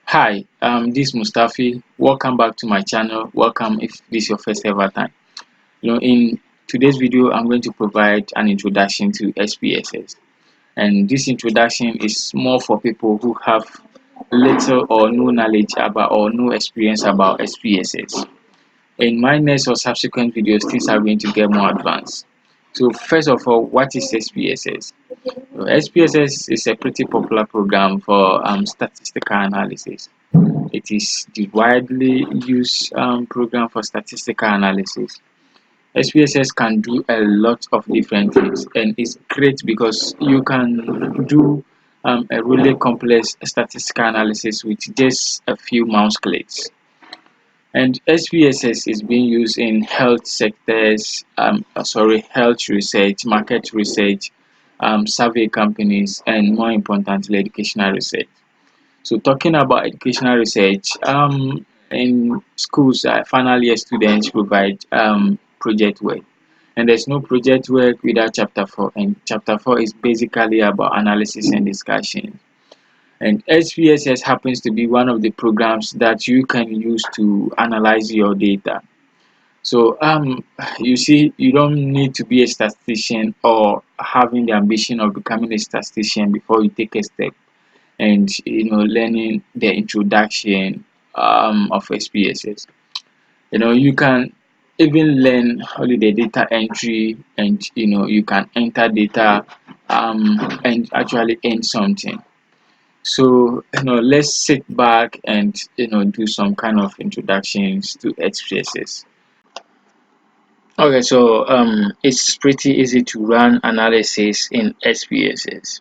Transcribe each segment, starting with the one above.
Hi, this is Mustafi. Welcome back to my channel. Welcome if this is your first ever time. In today's video, I'm going to provide an introduction to SPSS. And this introduction is more for people who have little or no knowledge about or no experience about SPSS. In my next or subsequent videos, things are going to get more advanced. So first of all, what is SPSS? SPSS is a pretty popular program for statistical analysis. It is the widely used program for statistical analysis. SPSS can do a lot of different things, and it's great because you can do a really complex statistical analysis with just a few mouse clicks. And SPSS is being used in health sectors, health research, market research, survey companies, and more importantly, educational research. So talking about educational research, in schools, final year students provide project work, and there's no project work without chapter 4. And chapter 4 is basically about analysis and discussion. And SPSS happens to be one of the programs that you can use to analyze your data. So you see, you don't need to be a statistician or having the ambition of becoming a statistician before you take a step and learning the introduction of SPSS. You can even learn only the data entry, and you can enter data and actually earn something. So let's sit back and do some kind of introductions to SPSS. Okay, so it's pretty easy to run analysis in SPSS.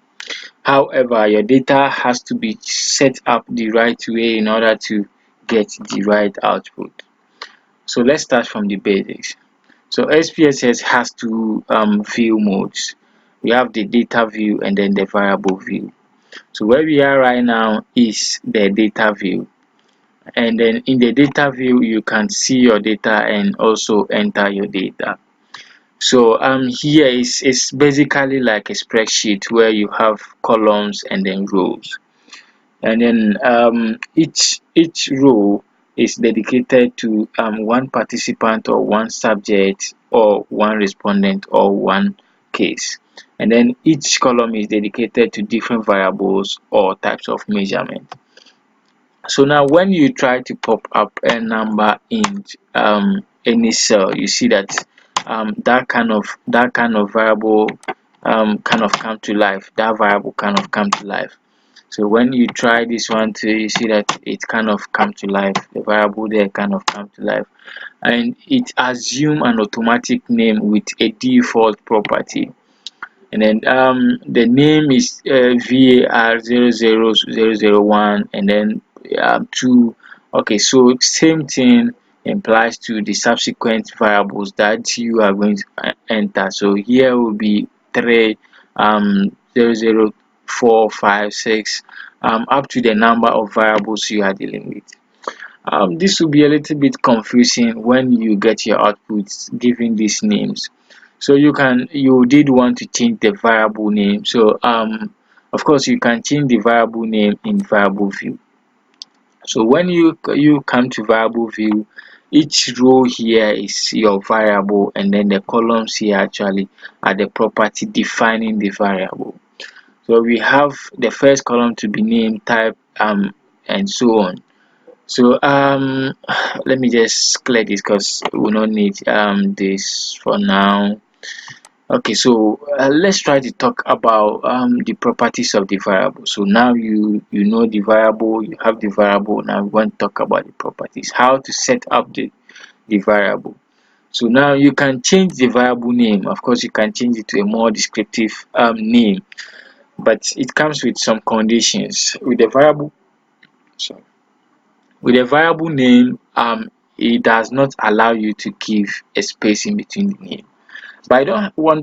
However, your data has to be set up the right way in order to get the right output. So let's start from the basics. So SPSS has two view modes. We have the data view and then the variable view. So where we are right now is the data view. And then in the data view, you can see your data and also enter your data. So here is basically like a spreadsheet where you have columns and then rows, and then each row is dedicated to one participant or one subject or one respondent or one case, and then each column is dedicated to different variables or types of measurement. So now when you try to pop up a number in any cell, you see that that kind of variable kind of come to life. That variable kind of come to life. So when you try this one too, you see that it kind of come to life. The variable there kind of come to life, and it assume an automatic name with a default property. And then the name is var 00001, and then 2. Okay, so same thing implies to the subsequent variables that you are going to enter. So here will be 3, 0, 4, 5, 6, up to the number of variables you are dealing with. This will be a little bit confusing when you get your outputs given these names. So you did want to change the variable name. So of course you can change the variable name in variable view. So when you come to variable view, each row here is your variable, and then the columns here actually are the property defining the variable. So we have the first column to be name, type, and so on. So let me just clear this because we don't need this for now. Okay, so let's try to talk about the properties of the variable. So now you know the variable, you have the variable. Now we want to talk about the properties, how to set up the variable. So now you can change the variable name. Of course, you can change it to a more descriptive name, but it comes with some conditions. With the variable, sorry, with a variable name, it does not allow you to give a space in between the name. But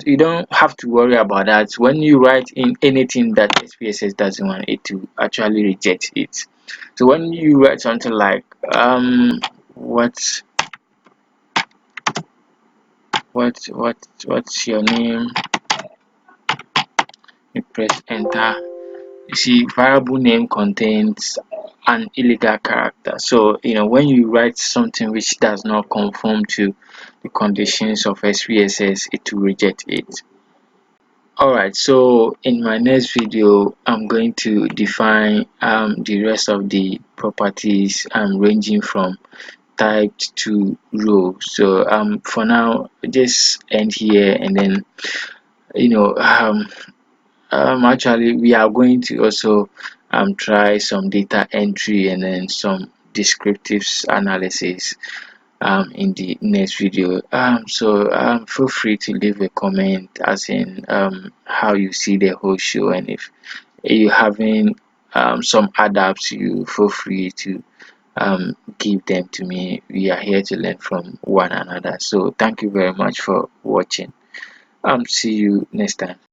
you don't have to worry about that. When you write in anything that SPSS doesn't want, it to actually reject it. So when you write something like what's your name, you press enter. You see variable name contains an illegal character. So when you write something which does not conform to the conditions of SPSS, it will reject it. Alright, so in my next video I'm going to define the rest of the properties ranging from typed to row. So for now just end here, and then actually we are going to also try some data entry and then some descriptive analysis in the next video. So feel free to leave a comment as in how you see the whole show, and if you having some adapts, you feel free to give them to me. We are here to learn from one another. So thank you very much for watching. See you next time.